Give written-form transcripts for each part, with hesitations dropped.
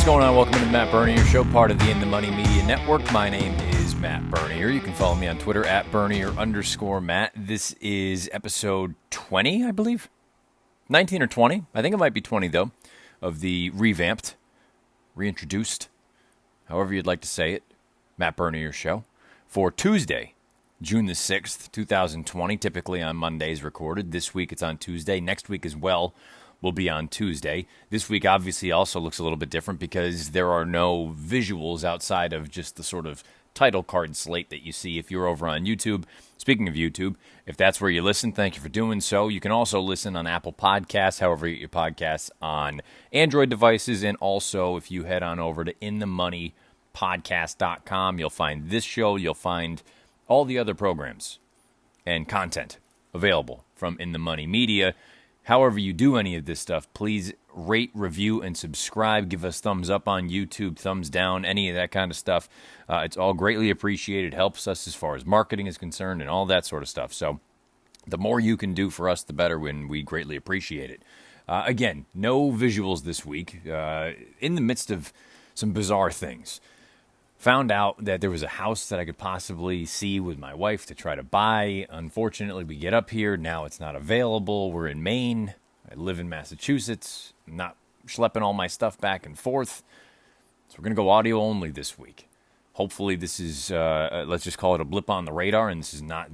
going on? Welcome to the Matt Bernier Show, part of the In the Money Media Network. My name is Matt Bernier. You can follow me on Twitter at Bernier_Matt. This is episode 20, I believe. 19 or 20. I think it might be 20, though, of the revamped, reintroduced, however you'd like to say it, Matt Bernier Show for Tuesday, June the 6th, 2020. Typically on Mondays recorded. This week it's on Tuesday. Next week as well will be on Tuesday. This week obviously also looks a little bit different because there are no visuals outside of just the sort of title card slate that you see if you're over on YouTube. Speaking of YouTube, if that's where you listen, thank you for doing so. You can also listen on Apple Podcasts, however you get your podcasts on Android devices, and also if you head on over to inthemoneypodcast.com, you'll find this show, you'll find all the other programs and content available from In the Money Media. However you do any of this stuff, please rate, review, and subscribe. Give us thumbs up on YouTube, thumbs down, any of that kind of stuff. It's all greatly appreciated. Helps us as far as marketing is concerned and all that sort of stuff. So the more you can do for us, the better, when we greatly appreciate it. Again, no visuals this week. In the midst of some bizarre things. Found out that there was a house that I could possibly see with my wife to try to buy. Unfortunately, we get up here. Now it's not available. We're in Maine. I live in Massachusetts. I'm not schlepping all my stuff back and forth. So we're going to go audio only this week. Hopefully this is, let's just call it a blip on the radar, and this is not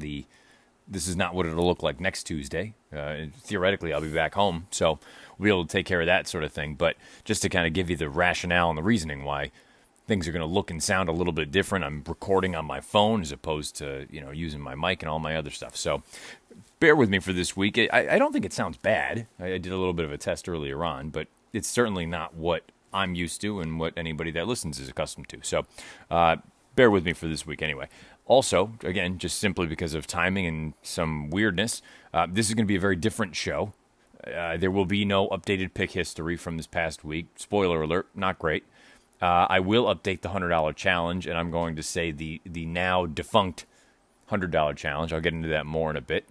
what it'll look like next Tuesday. Theoretically, I'll be back home, so we'll be able to take care of that sort of thing. But just to kind of give you the rationale and the reasoning why things are going to look and sound a little bit different. I'm recording on my phone as opposed to, using my mic and all my other stuff. So bear with me for this week. I don't think it sounds bad. I did a little bit of a test earlier on, but it's certainly not what I'm used to and what anybody that listens is accustomed to. So bear with me for this week anyway. Also, again, just simply because of timing and some weirdness, this is going to be a very different show. There will be no updated pick history from this past week. Spoiler alert, not great. I will update the $100 challenge, and I'm going to say the now defunct $100 challenge. I'll get into that more in a bit.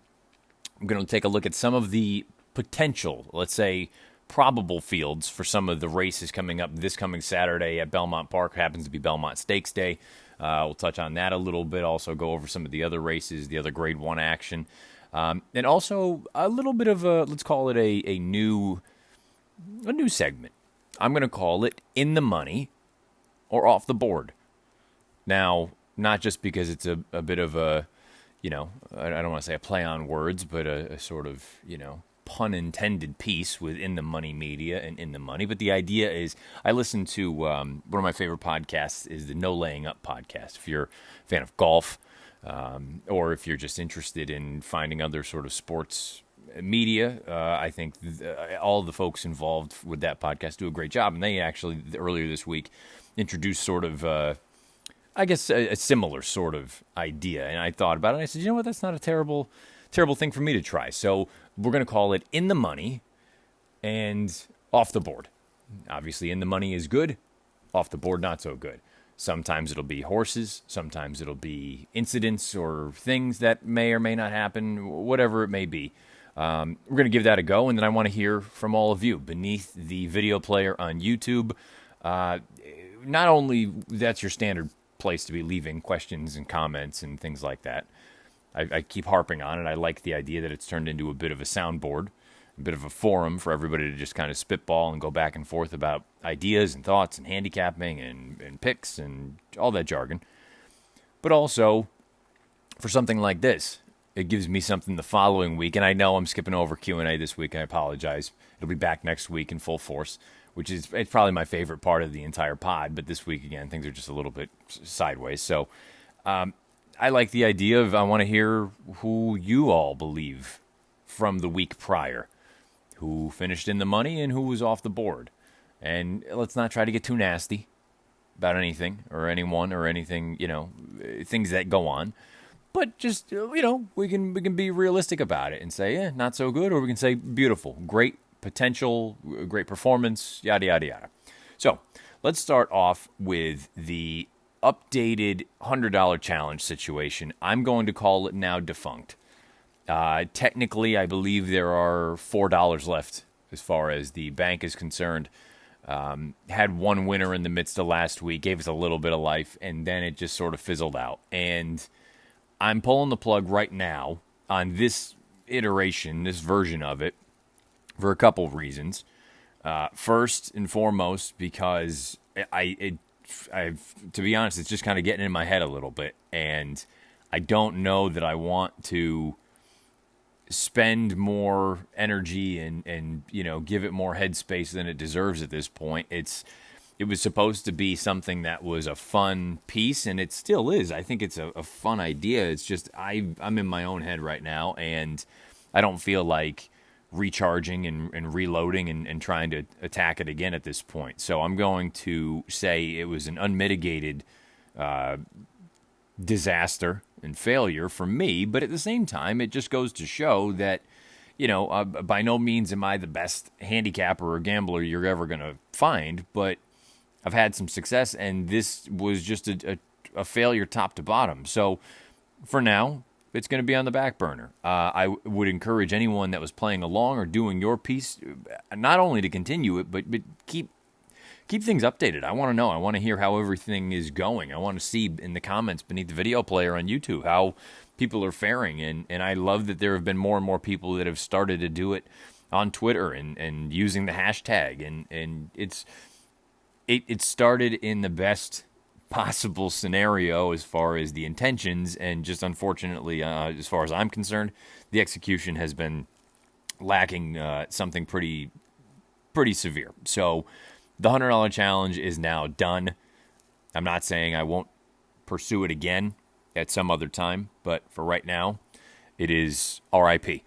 I'm going to take a look at some of the potential, let's say, probable fields for some of the races coming up this coming Saturday at Belmont Park. Happens to be Belmont Stakes Day. We'll touch on that a little bit. Also go over some of the other races, the other Grade 1 action. And also a little bit of a, let's call it a new segment. I'm going to call it In the Money or Off the Board. Now, not just because it's a bit of a, I don't want to say a play on words, but a sort of, pun intended piece with In the Money Media and In the Money. But the idea is, I listen to, one of my favorite podcasts is the No Laying Up podcast. If you're a fan of golf, or if you're just interested in finding other sort of sports media, I think all the folks involved with that podcast do a great job. And they actually, earlier this week, introduced sort of, I guess, a similar sort of idea. And I thought about it, and I said, you know what, that's not a terrible thing for me to try. So we're going to call it In the Money and Off the Board. Obviously, In the Money is good, Off the Board not so good. Sometimes it'll be horses, sometimes it'll be incidents or things that may or may not happen, whatever it may be. We're going to give that a go, and then I want to hear from all of you beneath the video player on YouTube. Not only that's your standard place to be leaving questions and comments and things like that. I keep harping on it. I like the idea that it's turned into a bit of a soundboard, a bit of a forum for everybody to just kind of spitball and go back and forth about ideas and thoughts and handicapping and picks and all that jargon. But also, for something like this, it gives me something the following week. And I know I'm skipping over Q&A this week. I apologize. It'll be back next week in full force, it's probably my favorite part of the entire pod. But this week, again, things are just a little bit sideways. So I like the idea of, I want to hear who you all believe from the week prior, who finished in the money and who was off the board. And let's not try to get too nasty about anything or anyone or anything, things that go on. But just, we can be realistic about it and say, not so good, or we can say beautiful, great potential, great performance, yada, yada, yada. So let's start off with the updated $100 challenge situation. I'm going to call it now defunct. Technically, I believe there are $4 left as far as the bank is concerned. Had one winner in the midst of last week, gave us a little bit of life, and then it just sort of fizzled out. And I'm pulling the plug right now on this iteration, this version of it, for a couple of reasons. First and foremost, because I've to be honest, it's just kind of getting in my head a little bit, and I don't know that I want to spend more energy and give it more headspace than it deserves at this point. It was supposed to be something that was a fun piece, and it still is. I think it's a fun idea. It's just I'm in my own head right now, and I don't feel like recharging and reloading and trying to attack it again at this point. So I'm going to say it was an unmitigated disaster and failure for me, but at the same time, it just goes to show that, by no means am I the best handicapper or gambler you're ever going to find, but I've had some success, and this was just a failure top to bottom. So for now, it's going to be on the back burner. I would encourage anyone that was playing along or doing your piece, not only to continue it, but keep things updated. I want to know. I want to hear how everything is going. I want to see in the comments beneath the video player on YouTube how people are faring. And I love that there have been more and more people that have started to do it on Twitter and using the hashtag. And it started in the best possible scenario as far as the intentions, and just unfortunately, as far as I'm concerned, the execution has been lacking something pretty severe. So the $100 challenge is now done. I'm not saying I won't pursue it again at some other time, but for right now, it is RIP.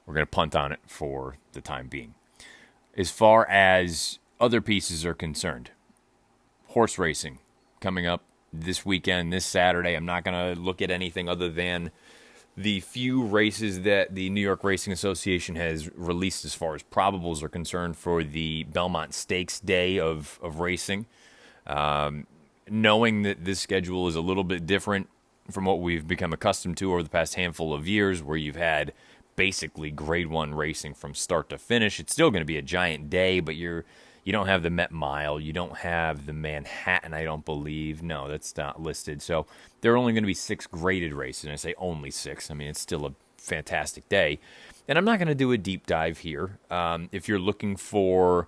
We're going to punt on it for the time being. As far as other pieces are concerned, horse racing coming up this weekend, this Saturday. I'm not going to look at anything other than the few races that the New York Racing Association has released as far as probables are concerned for the Belmont Stakes day of racing. Knowing that this schedule is a little bit different from what we've become accustomed to over the past handful of years, where you've had basically Grade 1 racing from start to finish. It's still going to be a giant day, but you don't have the Met Mile. You don't have the Manhattan, I don't believe. No, that's not listed. So there are only going to be 6 graded races. And I say only 6. I mean, it's still a fantastic day. And I'm not going to do a deep dive here. If you're looking for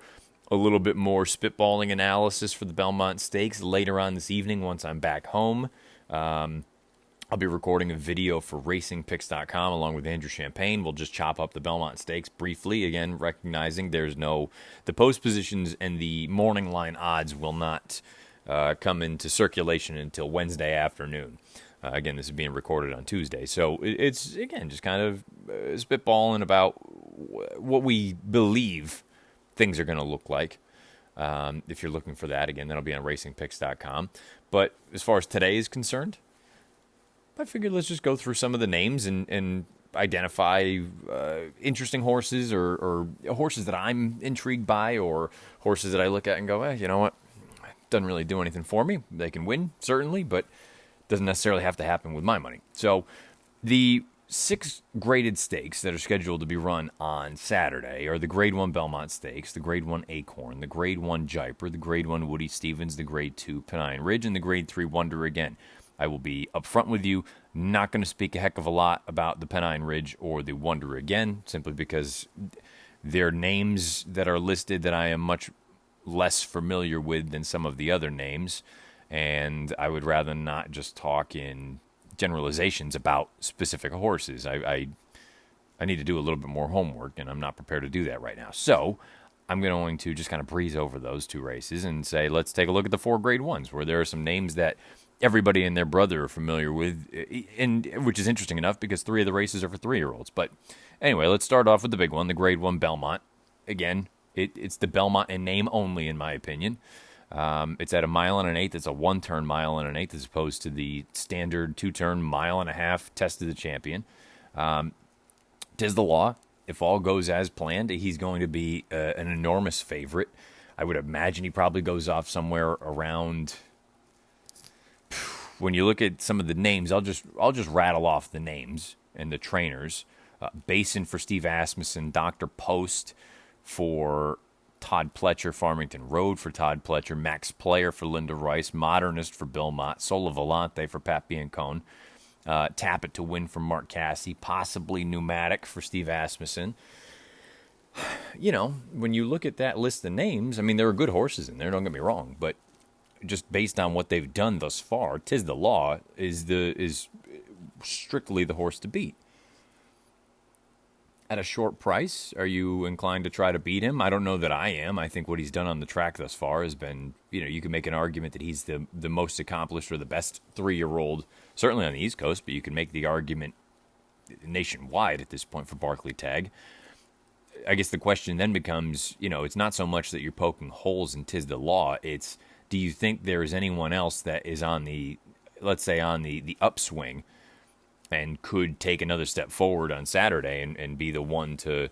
a little bit more spitballing analysis for the Belmont Stakes later on this evening once I'm back home, I'll be recording a video for racingpicks.com along with Andrew Champagne. We'll just chop up the Belmont Stakes briefly, again, recognizing the post positions and the morning line odds will not come into circulation until Wednesday afternoon. Again, this is being recorded on Tuesday. So it's, again, just kind of spitballing about what we believe things are going to look like. If you're looking for that, again, that'll be on racingpicks.com. But as far as today is concerned, I figured let's just go through some of the names and identify interesting horses or horses that I'm intrigued by, or horses that I look at and go, you know what, doesn't really do anything for me. They can win, certainly, but doesn't necessarily have to happen with my money. So the 6 graded stakes that are scheduled to be run on Saturday are the Grade 1 Belmont Stakes, the Grade 1 Acorn, the Grade 1 Jaipur, the Grade 1 Woody Stevens, the Grade 2 Pennine Ridge, and the Grade 3 Wonder Again. I will be upfront with you, not going to speak a heck of a lot about the Pennine Ridge or the Wonder Again, simply because they're names that are listed that I am much less familiar with than some of the other names, and I would rather not just talk in generalizations about specific horses. I need to do a little bit more homework, and I'm not prepared to do that right now. So I'm going to just kind of breeze over those 2 races and say, let's take a look at the 4 Grade 1s, where there are some names that everybody and their brother are familiar with, and which is interesting enough because 3 of the races are for 3-year-olds. But anyway, let's start off with the big one, the Grade 1 Belmont. Again, it's the Belmont in name only, in my opinion. It's at 1 1/8. It's a 1-turn 1 1/8 as opposed to the standard 2-turn 1.5 miles Test of the Champion. 'Tis the law. If all goes as planned, he's going to be an enormous favorite. I would imagine he probably goes off somewhere around. When you look at some of the names, I'll just rattle off the names and the trainers. Basin for Steve Asmussen, Dr. Post for Todd Pletcher, Farmington Road for Todd Pletcher, Max Player for Linda Rice, Modernist for Belmont, Sola Volante for Pat Biancone, Tap It to Win for Mark Cassie, possibly Pneumatic for Steve Asmussen. When you look at that list of names, I mean, there are good horses in there, don't get me wrong, but just based on what they've done thus far, Tiz the Law is strictly the horse to beat. At a short price, are you inclined to try to beat him? I don't know that I am. I think what he's done on the track thus far has been, you can make an argument that he's the most accomplished or the best 3-year-old, certainly on the East Coast, but you can make the argument nationwide at this point for Barclay Tagg. I guess the question then becomes, it's not so much that you're poking holes in Tiz the Law. It's, do you think there is anyone else that is on the upswing and could take another step forward on Saturday and be the one to,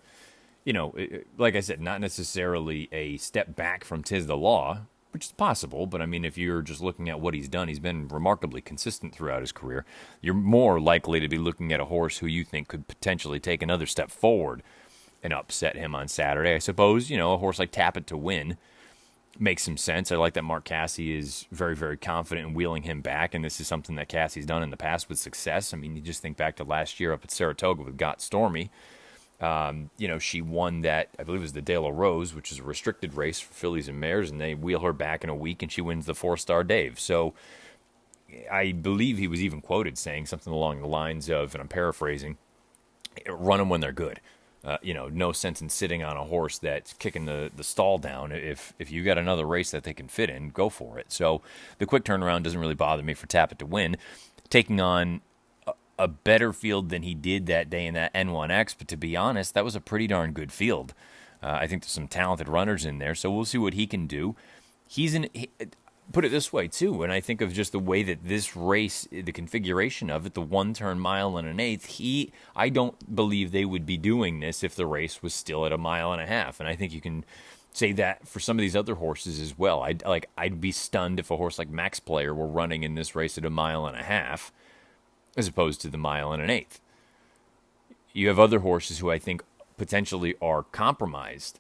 like I said, not necessarily a step back from Tiz the Law, which is possible. But I mean, if you're just looking at what he's done, he's been remarkably consistent throughout his career. You're more likely to be looking at a horse who you think could potentially take another step forward and upset him on Saturday. I suppose, a horse like Tap It to Win makes some sense. I like that Mark Cassie is very, very confident in wheeling him back, and this is something that Cassie's done in the past with success. I mean, you just think back to last year up at Saratoga with Got Stormy. She won that, I believe it was the De La Rose, which is a restricted race for fillies and mares, and they wheel her back in a week, and she wins the 4-star Dave. So I believe he was even quoted saying something along the lines of, and I'm paraphrasing, run them when they're good. No sense in sitting on a horse that's kicking the stall down. If you got another race that they can fit in, go for it. So the quick turnaround doesn't really bother me for Tap It to Win. Taking on a better field than he did that day in that N1X, but to be honest, that was a pretty darn good field. I think there's some talented runners in there, so we'll see what he can do. Put it this way, too, when I think of just the way that this race, the configuration of it, the 1-turn mile and an eighth, I don't believe they would be doing this if the race was still at 1.5 miles. And I think you can say that for some of these other horses as well. I'd be stunned if a horse like Max Player were running in this race at 1.5 miles as opposed to the 1 1/8 miles. You have other horses who I think potentially are compromised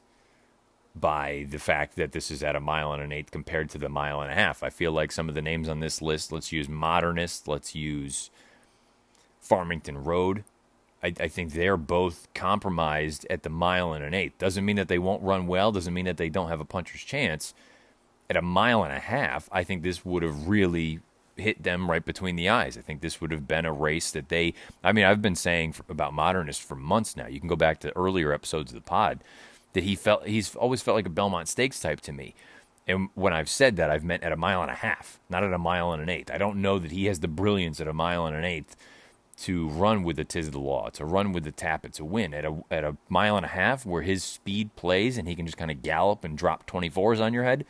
by the fact that this is at 1.5 miles compared to the 1.5 miles. I feel like some of the names on this list, let's use Modernist, let's use Farmington Road. I think they're both compromised at the 1.5 miles. Doesn't mean that they won't run well, doesn't mean that they don't have a puncher's chance. At 1.5 miles, I think this would have really hit them right between the eyes. I think this would have been a race that I've been saying about Modernist for months now. You can go back to earlier episodes of the pod, that he's always felt like a Belmont Stakes type to me. And when I've said that, I've meant at 1.5 miles, not at 1.8 miles. I don't know that he has the brilliance at 1.8 miles to run with the Tiz the Law, to run with the Tap It to Win. At 1.5 miles, where his speed plays and he can just kind of gallop and drop 24s on your head,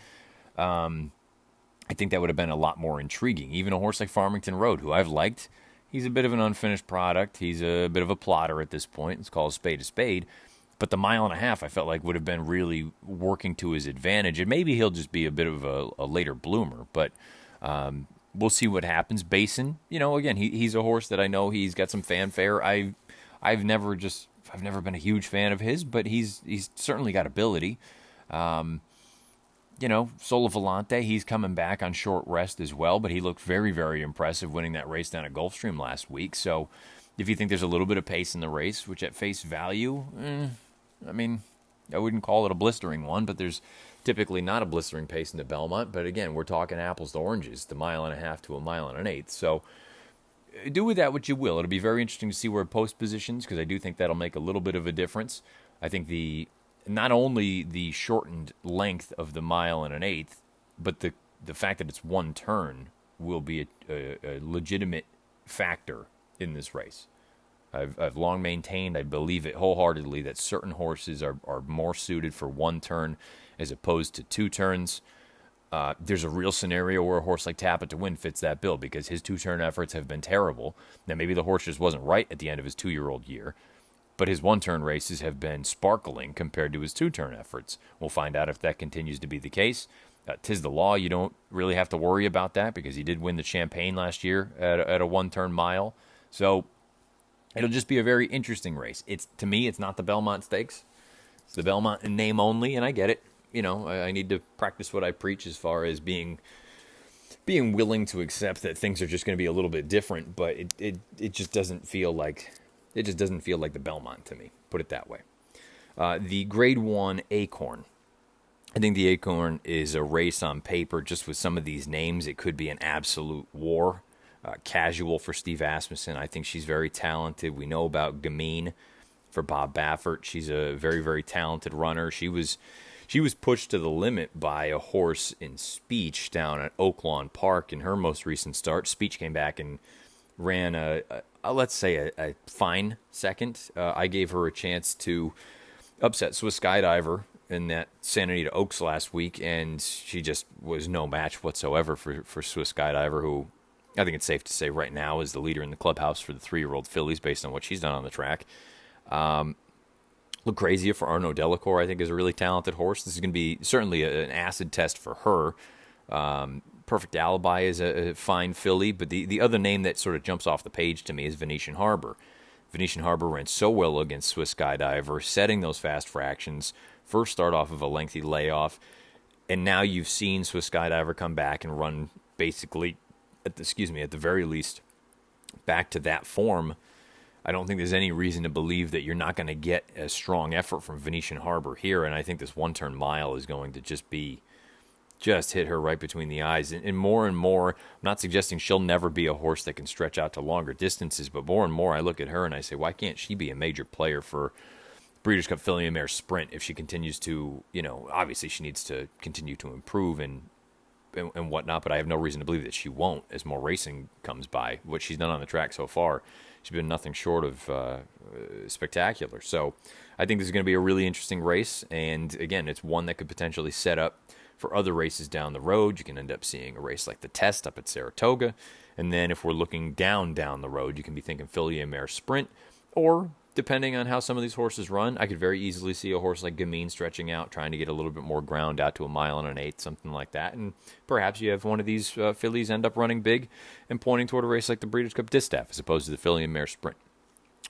I think that would have been a lot more intriguing. Even a horse like Farmington Road, who I've liked, he's a bit of an unfinished product. He's a bit of a plotter at this point. Let's call a spade. But the 1.5 miles, I felt like, would have been really working to his advantage. And maybe he'll just be a bit of a later bloomer. But we'll see what happens. Basin, again, he's a horse that I know he's got some fanfare. I've never been a huge fan of his, but he's certainly got ability. Sola Volante, he's coming back on short rest as well, but he looked very, very impressive winning that race down at Gulfstream last week. So if you think there's a little bit of pace in the race, which at face value, I wouldn't call it a blistering one, but there's typically not a blistering pace in the Belmont. But again, we're talking apples to oranges, the 1.5 miles to 1.8 miles. So do with that what you will. It'll be very interesting to see where it post positions, because I do think that'll make a little bit of a difference. I think not only the shortened length of the 1.8 miles, but the fact that it's one turn will be a legitimate factor in this race. I've long maintained, I believe it wholeheartedly, that certain horses are more suited for one turn as opposed to 2 turns. There's a real scenario where a horse like Tap It to Win fits that bill, because his 2-turn efforts have been terrible. Now, maybe the horse just wasn't right at the end of his 2-year-old year, but his 1-turn races have been sparkling compared to his 2-turn efforts. We'll find out if that continues to be the case. Tiz the Law, you don't really have to worry about that, because he did win the Champagne last year at a 1-turn mile. So it'll just be a very interesting race. To me, it's not the Belmont Stakes. It's the Belmont in name only, and I get it. I need to practice what I preach as far as being willing to accept that things are just going to be a little bit different, but it just doesn't feel like the Belmont to me. Put it that way. The Grade 1 Acorn. I think the Acorn is a race on paper. Just with some of these names, it could be an absolute war. Casual for Steve Asmussen. I think she's very talented. We know about Gamine for Bob Baffert. She's a very, very talented runner. She was pushed to the limit by a horse in Speech down at Oaklawn Park in her most recent start. Speech came back and ran let's say a fine second. I gave her a chance to upset Swiss Skydiver in that Santa Anita Oaks last week, and she just was no match whatsoever for Swiss Skydiver, who I think it's safe to say right now is the leader in the clubhouse for the 3-year-old fillies based on what she's done on the track. Lucrezia for Arnaud Delacour, I think, is a really talented horse. This is going to be certainly an acid test for her. Perfect Alibi is a fine filly, but the other name that sort of jumps off the page to me is Venetian Harbor. Venetian Harbor ran so well against Swiss Skydiver, setting those fast fractions, first start off of a lengthy layoff, and now you've seen Swiss Skydiver come back and run basically, at the very least, back to that form. I don't think there's any reason to believe that you're not going to get a strong effort from Venetian Harbor here, and I think this one-turn mile is going to just hit her right between the eyes. And more, I'm not suggesting she'll never be a horse that can stretch out to longer distances, but more and more I look at her and I say, why can't she be a major player for Breeders' Cup Filly and Mare Sprint if she continues to, obviously she needs to continue to improve and whatnot, but I have no reason to believe that she won't as more racing comes by. What she's done on the track so far, she's been nothing short of spectacular. So I think this is going to be a really interesting race, and again, it's one that could potentially set up for other races down the road. You can end up seeing a race like the Test up at Saratoga, and then if we're looking down the road, you can be thinking Filly and Mare Sprint, or depending on how some of these horses run, I could very easily see a horse like Gamine stretching out, trying to get a little bit more ground out to 1 1/8, something like that. And perhaps you have one of these fillies end up running big and pointing toward a race like the Breeders' Cup Distaff as opposed to the Filly and Mare Sprint.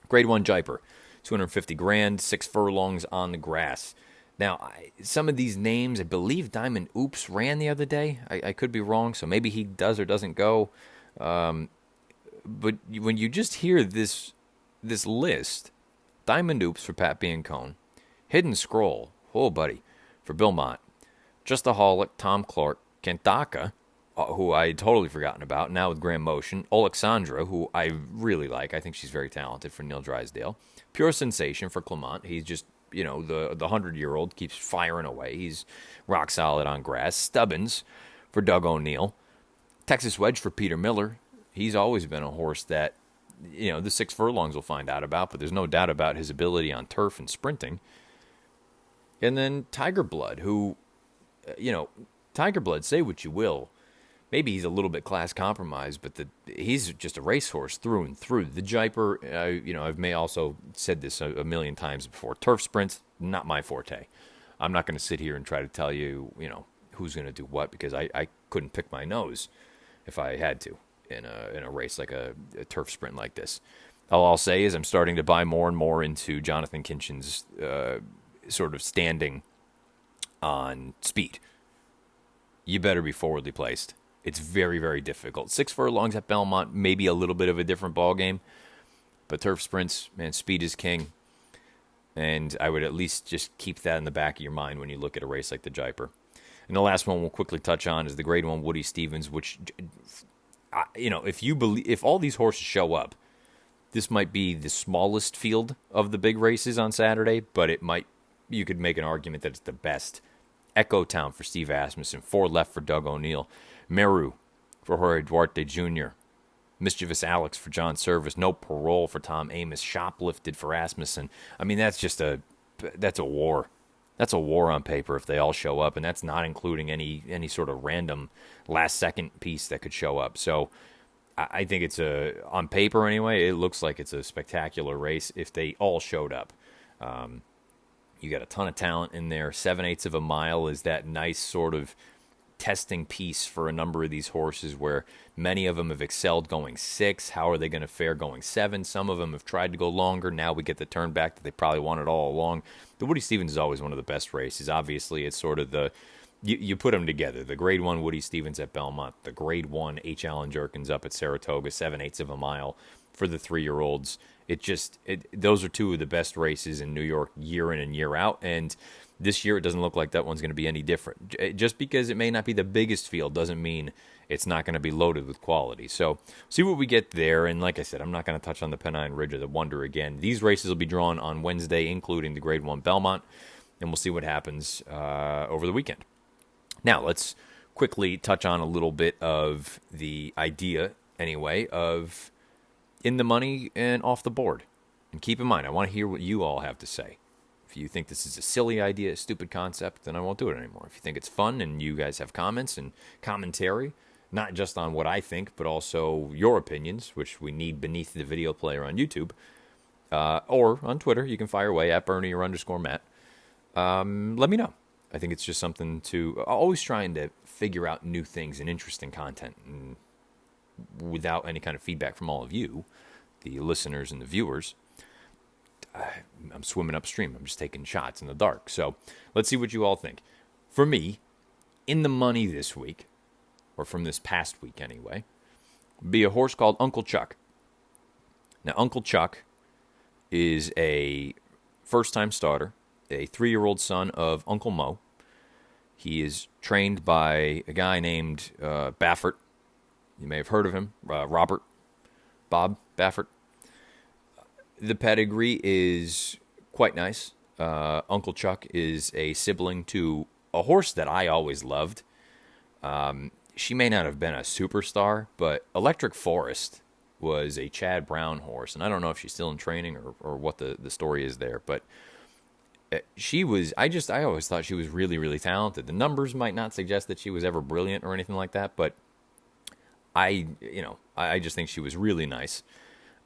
Grade 1 Jaipur, $250,000, 6 furlongs on the grass. Now, some of these names, I believe Diamond Oops ran the other day. I could be wrong, so maybe he does or doesn't go. But when you just hear this list, Diamond Oops for Pat Biancone, Hidden Scroll, oh buddy, for Belmont, Justaholic, Tom Clark, Kentaka, who I had totally forgotten about, now with Grand Motion, Alexandra, who I really like, I think she's very talented, for Neil Drysdale, Pure Sensation for Clement, he's just, the 100-year-old keeps firing away, he's rock solid on grass, Stubbins for Doug O'Neill, Texas Wedge for Peter Miller, he's always been a horse that, the 6 furlongs we'll find out about, but there's no doubt about his ability on turf and sprinting. And then Tiger Blood, who, Tiger Blood, say what you will, maybe he's a little bit class compromised, but he's just a racehorse through and through. The Jaipur, I've also said this a million times before, turf sprints, not my forte. I'm not going to sit here and try to tell you, who's going to do what, because I couldn't pick my nose if I had to. In a race like a turf sprint like this. All I'll say is I'm starting to buy more and more into Jonathan Kinchin's sort of standing on speed. You better be forwardly placed. It's very, very difficult. 6 furlongs at Belmont, maybe a little bit of a different ball game, but turf sprints, man, speed is king. And I would at least just keep that in the back of your mind when you look at a race like the Jaipur. And the last one we'll quickly touch on is the Grade 1 Woody Stevens, which... if all these horses show up, this might be the smallest field of the big races on Saturday, but you could make an argument that it's the best. Echo Town for Steve Asmussen, 4 left for Doug O'Neill, Meru for Jorge Duarte Jr., Mischievous Alex for John Service, No Parole for Tom Amos, Shoplifted for Asmussen. I mean, that's a war. That's a war on paper if they all show up, and that's not including any sort of random last-second piece that could show up. So I think it's on paper anyway, it looks like it's a spectacular race if they all showed up. You got a ton of talent in there. 7/8 of a mile is that nice sort of testing piece for a number of these horses where many of them have excelled going 6. How are they going to fare going 7? Some of them have tried to go longer. Now we get the turn back that they probably wanted all along. The Woody Stevens is always one of the best races. Obviously, it's sort of you put them together. The Grade 1 Woody Stevens at Belmont, the Grade 1 H. Allen Jerkins up at Saratoga, 7/8 of a mile for the 3-year-olds. Those are two of the best races in New York year in and year out, and this year it doesn't look like that one's going to be any different. Just because it may not be the biggest field doesn't mean it's not going to be loaded with quality. So see what we get there, and like I said, I'm not going to touch on the Pennine Ridge or the Wonder again. These races will be drawn on Wednesday, including the Grade 1 Belmont, and we'll see what happens over the weekend. Now, let's quickly touch on a little bit of the idea, anyway, of in the money and off the board. And keep in mind, I want to hear what you all have to say. If you think this is a silly idea, a stupid concept, then I won't do it anymore. If you think it's fun and you guys have comments and commentary, not just on what I think, but also your opinions, which we need beneath the video player on YouTube, or on Twitter, you can fire away at Bernie or _Matt. Let me know. I think it's just something to always trying to figure out new things and interesting content, and without any kind of feedback from all of you, the listeners and the viewers, I'm swimming upstream. I'm just taking shots in the dark. So let's see what you all think. For me, in the money this week, or from this past week anyway, would be a horse called Uncle Chuck. Now, Uncle Chuck is a first-time starter, a 3-year-old son of Uncle Mo. He is trained by a guy named Baffert. You may have heard of him, Bob Baffert. The pedigree is quite nice. Uncle Chuck is a sibling to a horse that I always loved. She may not have been a superstar, but Electric Forest was a Chad Brown horse, and I don't know if she's still in training or what the story is there, but she was, I always thought she was really, really talented. The numbers might not suggest that she was ever brilliant or anything like that, but I just think she was really nice.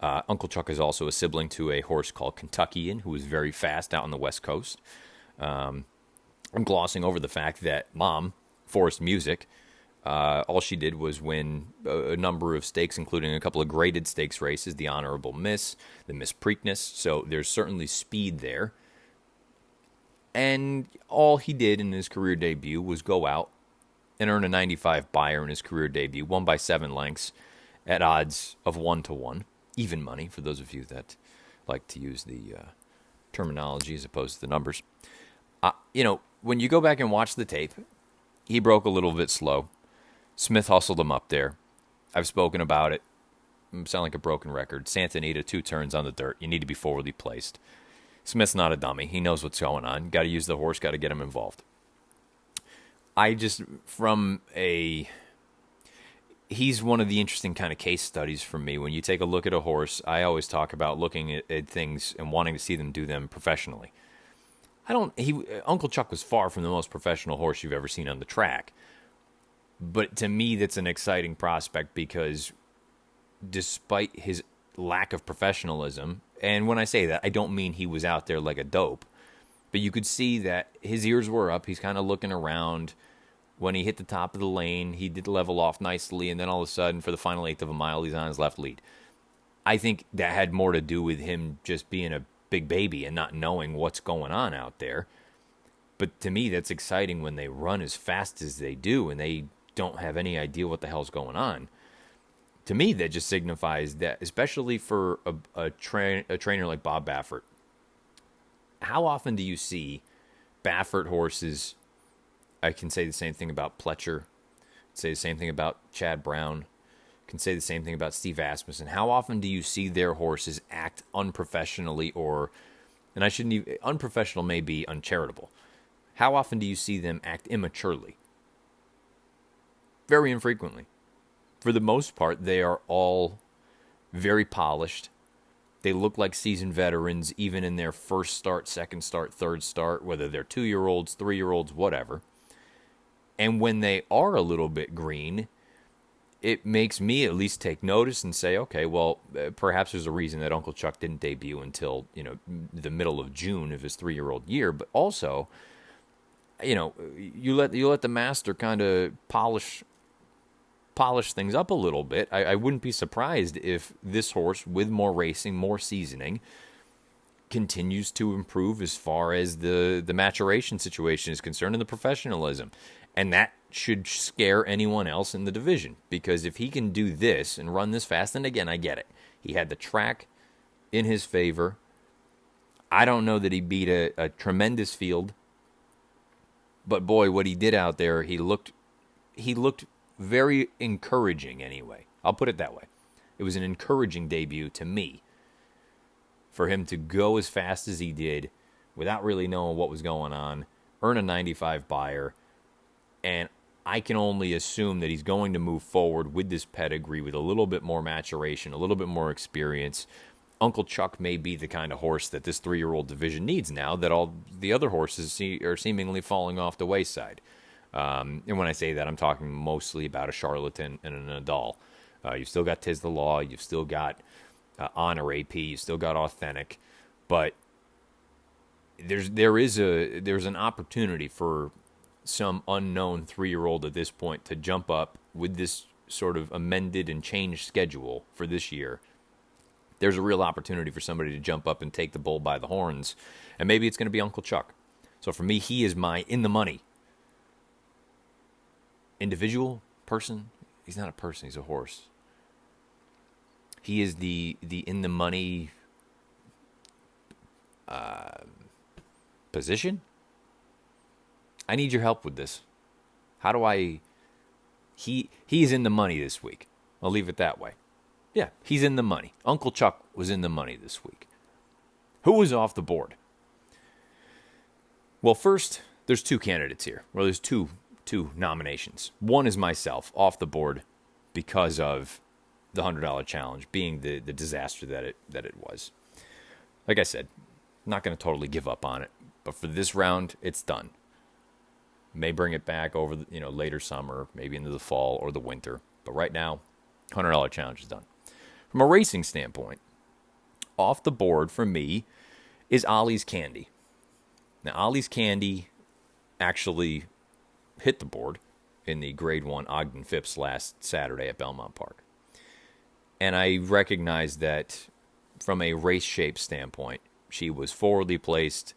Uncle Chuck is also a sibling to a horse called Kentuckian, who was very fast out on the West Coast. I'm glossing over the fact that Mom, Forest Music, all she did was win a number of stakes, including a couple of graded stakes races, the Honorable Miss, the Miss Preakness, so there's certainly speed there. And all he did in his career debut was go out and earn a 95 buyer in his career debut, won by 7 lengths at odds of 1-1. Even money, for those of you that like to use the terminology as opposed to the numbers. When you go back and watch the tape, he broke a little bit slow. Smith hustled him up there. I've spoken about it. I sound like a broken record. Santa Anita, 2 turns on the dirt. You need to be forwardly placed. Smith's not a dummy. He knows what's going on. Got to use the horse, got to get him involved. He's one of the interesting kind of case studies for me. When you take a look at a horse, I always talk about looking at things and wanting to see them do them professionally. Uncle Chuck was far from the most professional horse you've ever seen on the track. But to me, that's an exciting prospect because despite his lack of professionalism, and when I say that, I don't mean he was out there like a dope, but you could see that his ears were up. He's kind of looking around. When he hit the top of the lane, he did level off nicely, and then all of a sudden, for the final 1/8 of a mile, he's on his left lead. I think that had more to do with him just being a big baby and not knowing what's going on out there. But to me, that's exciting when they run as fast as they do and they don't have any idea what the hell's going on. To me, that just signifies that, especially for a trainer like Bob Baffert, how often do you see Baffert horses? I can say the same thing about Pletcher, say the same thing about Chad Brown, can say the same thing about Steve Asmussen. How often do you see their horses act unprofessionally unprofessional may be uncharitable. How often do you see them act immaturely? Very infrequently. For the most part, they are all very polished. They look like seasoned veterans, even in their first start, second start, third start, whether they're 2-year-olds, 3-year-olds, whatever. And when they are a little bit green, it makes me at least take notice and say, okay, well, perhaps there's a reason that Uncle Chuck didn't debut until, the middle of June of his 3-year-old year. But also, you let the master kind of polish things up a little bit. I wouldn't be surprised if this horse, with more racing, more seasoning, continues to improve as far as the maturation situation is concerned and the professionalism. And that should scare anyone else in the division, because if he can do this and run this fast, and again, I get it. He had the track in his favor. I don't know that he beat a tremendous field, but boy, what he did out there, he looked very encouraging anyway. I'll put it that way. It was an encouraging debut to me for him to go as fast as he did without really knowing what was going on, earn a 95 buyer, and I can only assume that he's going to move forward with this pedigree with a little bit more maturation, a little bit more experience. Uncle Chuck may be the kind of horse that this 3-year-old division needs now that all the other horses are seemingly falling off the wayside. And when I say that, I'm talking mostly about a Charlatan and an Nadal. You've still got Tiz the Law, you've still got Honor AP, you've still got Authentic, but there's an opportunity for some unknown 3-year-old at this point to jump up with this sort of amended and changed schedule for this year. There's a real opportunity for somebody to jump up and take the bull by the horns, and maybe it's going to be Uncle Chuck. So for me, he is my in the money individual person. He's not a person, he's a horse. He is the in the money position. I need your help with this. How do I... He's in the money this week. I'll leave it that way. Yeah, he's in the money. Uncle Chuck was in the money this week. Who was off the board? Well, first, there's 2 candidates here. Well, there's two nominations. One is myself, off the board because of the $100 challenge being the disaster that it was. Like I said, I'm not going to totally give up on it, but for this round, it's done. May bring it back over the, later summer, maybe into the fall or the winter. But right now, $100 challenge is done. From a racing standpoint, off the board for me is Ollie's Candy. Now, Ollie's Candy actually hit the board in the Grade 1 Ogden Phipps last Saturday at Belmont Park. And I recognize that from a race shape standpoint, she was forwardly placed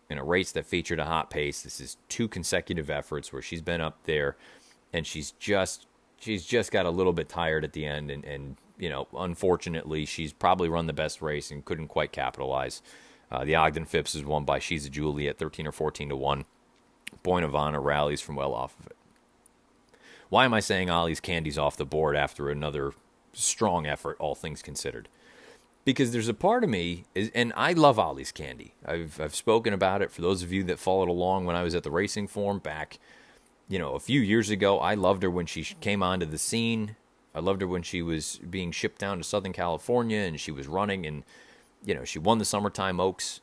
in a race that featured a hot pace. This is 2 consecutive efforts where she's been up there, and she's just got a little bit tired at the end, and unfortunately, she's probably run the best race and couldn't quite capitalize. The Ogden Phipps is won by She's a Julie at 13 or 14 to 1. Point of Honor rallies from well off of it. Why am I saying Ollie's Candy's off the board after another strong effort, all things considered? Because there's a part of me, and I love Ollie's Candy. I've spoken about it for those of you that followed along when I was at the Racing Forum back, a few years ago. I loved her when she came onto the scene. I loved her when she was being shipped down to Southern California and she was running, and she won the Summertime Oaks.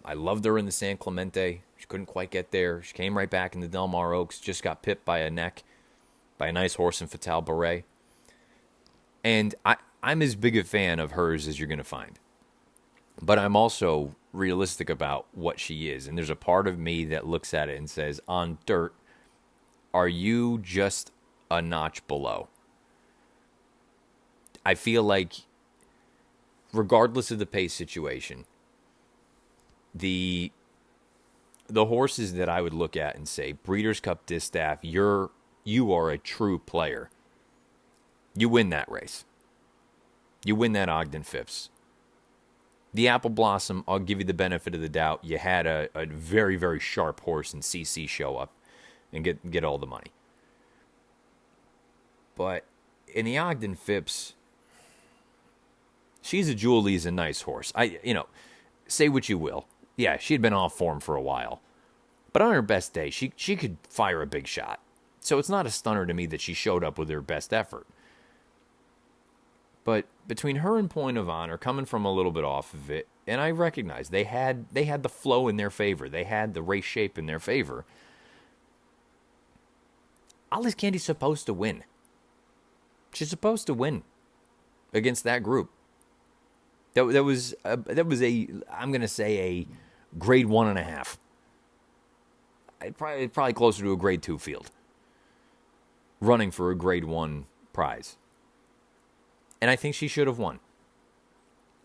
I loved her in the San Clemente. She couldn't quite get there. She came right back in the Del Mar Oaks, just got pipped by a neck by a nice horse in Fatal Beret. And I'm as big a fan of hers as you're going to find. But I'm also realistic about what she is. And there's a part of me that looks at it and says, on dirt, are you just a notch below? I feel like, regardless of the pace situation, the horses that I would look at and say, Breeders' Cup Distaff, you are a true player. You win that race. You win that Ogden Phipps. The Apple Blossom, I'll give you the benefit of the doubt. You had a very, very sharp horse in CC show up and get all the money. But in the Ogden Phipps, She's a Julie is a nice horse. Say what you will. Yeah, she had been off form for a while. But on her best day, she could fire a big shot. So it's not a stunner to me that she showed up with her best effort. But between her and Point of Honor, coming from a little bit off of it, and I recognize they had the flow in their favor. They had the race shape in their favor. Ollie's Candy's supposed to win. She's supposed to win against that group. That was a I'm going to say a grade 1.5. probably closer to a grade 2 field, running for a grade 1 prize. And I think she should have won.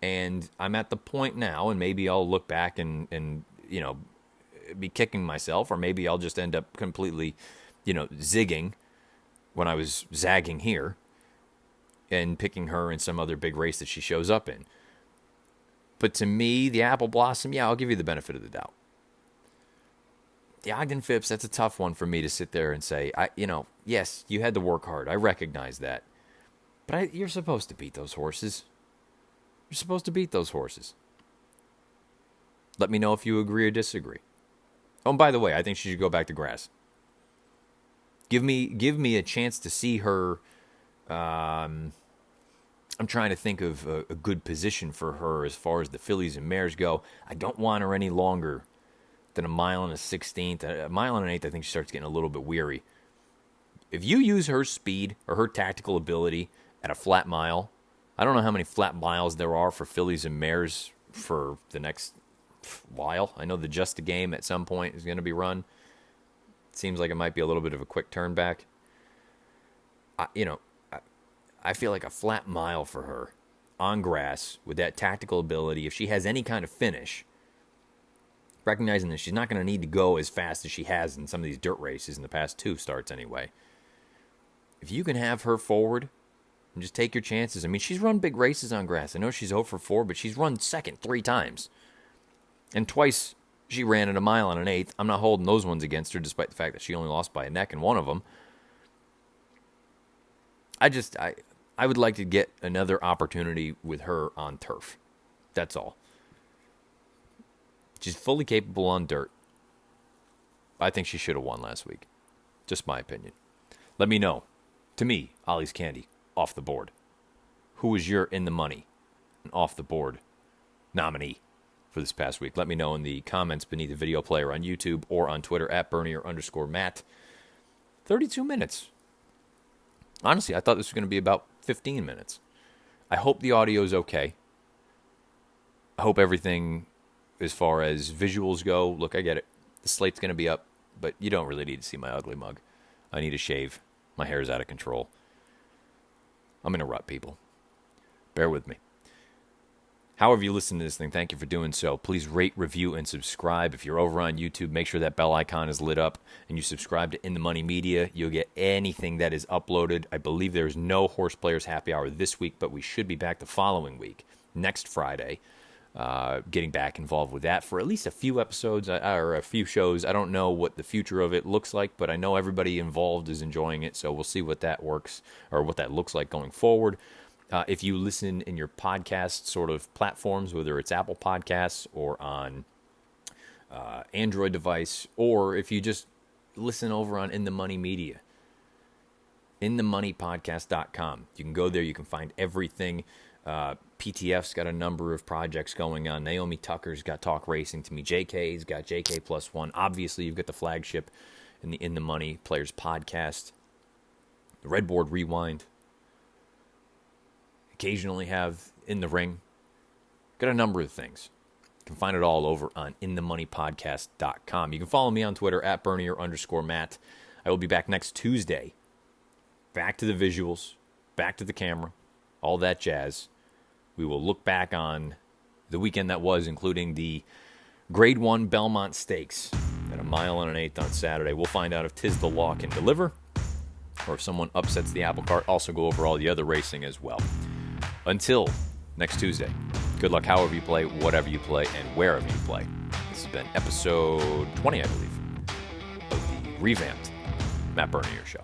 And I'm at the point now, and maybe I'll look back and be kicking myself, or maybe I'll just end up completely, zigging when I was zagging here and picking her in some other big race that she shows up in. But to me, the Apple Blossom, I'll give you the benefit of the doubt. The Ogden Phipps, that's a tough one for me to sit there and say, yes, you had to work hard. I recognize that. But you're supposed to beat those horses. You're supposed to beat those horses. Let me know if you agree or disagree. Oh, and by the way, I think she should go back to grass. Give me a chance to see her. I'm trying to think of a good position for her as far as the fillies and mares go. I don't want her any longer than a mile and a 16th. A mile and an eighth, I think she starts getting a little bit weary. If you use her speed or her tactical ability at a flat mile, I don't know how many flat miles there are for fillies and mares for the next while. I know the Just a Game at some point is going to be run. It seems like it might be a little bit of a quick turn back. I feel like a flat mile for her on grass with that tactical ability, if she has any kind of finish, recognizing that she's not going to need to go as fast as she has in some of these dirt races in the past 2 starts anyway. If you can have her forward and just take your chances. I mean, she's run big races on grass. I know she's 0 for 4, but she's run second 3 times. And twice she ran at a mile and an eighth. I'm not holding those ones against her, despite the fact that she only lost by a neck in one of them. I would like to get another opportunity with her on turf. That's all. She's fully capable on dirt. I think she should have won last week. Just my opinion. Let me know. To me, Ollie's Candy, off the board. Who was your in the money and off the board nominee for this past week? Let me know in the comments beneath the video player on YouTube or on Twitter at Bernier_Matt. 32 minutes. Honestly, I thought this was going to be about 15 minutes. I hope the audio is okay. I hope everything as far as visuals go. Look, I get it. The slate's going to be up, but you don't really need to see my ugly mug. I need a shave. My hair's out of control. I'm in a rut, people. Bear with me. However you listen to this thing, thank you for doing so. Please rate, review, and subscribe. If you're over on YouTube, make sure that bell icon is lit up and you subscribe to In the Money Media. You'll get anything that is uploaded. I believe there's no Horse Players Happy Hour this week, but we should be back the following week, next Friday, getting back involved with that for at least a few episodes or a few shows. I don't know what the future of it looks like, but I know everybody involved is enjoying it, so we'll see what that works or what that looks like going forward. If you listen in your podcast sort of platforms, whether it's Apple Podcasts or on Android device, or if you just listen over on In the Money Media, inthemoneypodcast.com. You can go there. You can find everything. PTF's got a number of projects going on. Naomi Tucker's got Talk Racing to Me. JK's got JK Plus One. Obviously, you've got the flagship in the Money Players podcast. The Redboard Rewind. Occasionally have In the Ring. Got a number of things. You can find it all over on inthemoneypodcast.com. You can follow me on Twitter at Bernier_Matt. I will be back next Tuesday. Back to the visuals, back to the camera, all that jazz. We will look back on the weekend that was, including the Grade 1 Belmont Stakes at a mile and an eighth on Saturday. We'll find out if Tiz the Law can deliver or if someone upsets the apple cart. Also go over all the other racing as well. Until next Tuesday, good luck however you play, whatever you play, and wherever you play. This has been episode 20, I believe, of the revamped Matt Bernier Show.